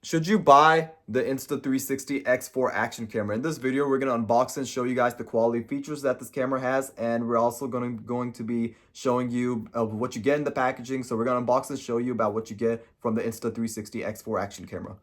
Should you buy the Insta360 X4 action camera? In this video, we're going to unbox and show you guys the quality features that this camera has, and we're also going to be showing you what you get in the packaging. So we're going to unbox and show you about what you get from the Insta360 X4 action camera.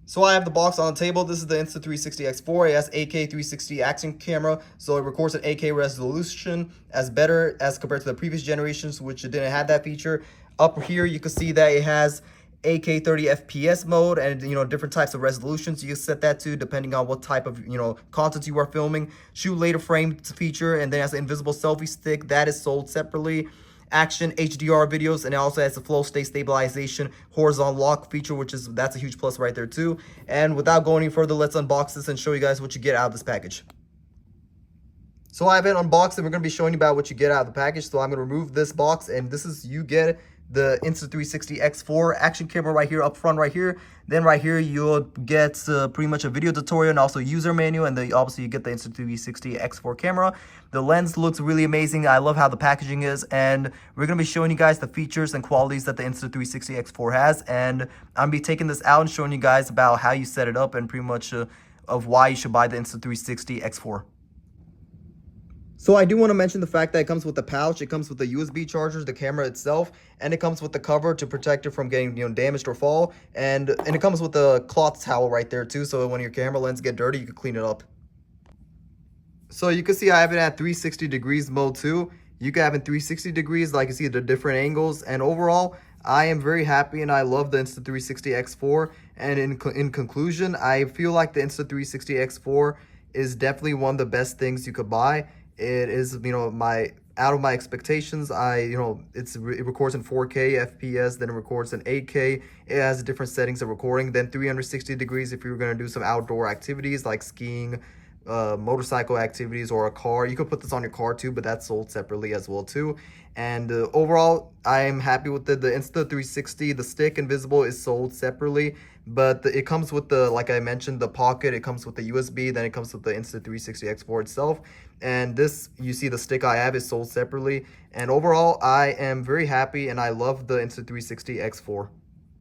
So I have the box on the table. This is the Insta360 X4. It has 8K 360 action camera, so it records at 8K resolution, as better as compared to the previous generations, which didn't have that feature. Up here, you can see that it has 8K 30 FPS mode and different types of resolutions. You can set that to depending on what type of content you are filming. Shoot later frame feature, and then has an invisible selfie stick that is sold separately. Action HDR videos, and it also has the flow state stabilization horizontal lock feature, that's a huge plus right there too. And without going any further, let's unbox this and show you guys what you get out of this package. So I have it unboxed, and we're going to be showing you about what you get out of the package. So I'm going to remove this box, and you get the Insta360 X4 action camera right here up front right here. Then right here you'll get pretty much a video tutorial and also user manual, and then obviously you get the Insta360 X4 camera. The lens looks really amazing. I love how the packaging is, and we're going to be showing you guys the features and qualities that the Insta360 X4 has, and I'm going to be taking this out and showing you guys about how you set it up and pretty much of why you should buy the Insta360 X4. So I do want to mention the fact that it comes with the pouch, it comes with the USB chargers, the camera itself, and it comes with the cover to protect it from getting damaged or fall, and it comes with the cloth towel right there too, so when your camera lens get dirty, you can clean it up. So you can see I have it at 360 degrees mode too. You can have it in 360 degrees, like you see the different angles, and overall, I am very happy and I love the Insta360 X4. And in conclusion, I feel like the Insta360 X4 is definitely one of the best things you could buy. It is, out of my expectations. It records in 4K FPS, then it records in 8K. It has different settings of recording, then 360 degrees if you're going to do some outdoor activities like skiing, motorcycle activities, or a car. You could put this on your car too, but that's sold separately as well too. And overall, I am happy with it. The Insta360, the stick invisible, is sold separately, but it comes with like I mentioned, the pocket. It comes with the USB, then it comes with the Insta360 X4 itself. And this, you see the stick I have, is sold separately. And overall, I am very happy and I love the Insta360 X4.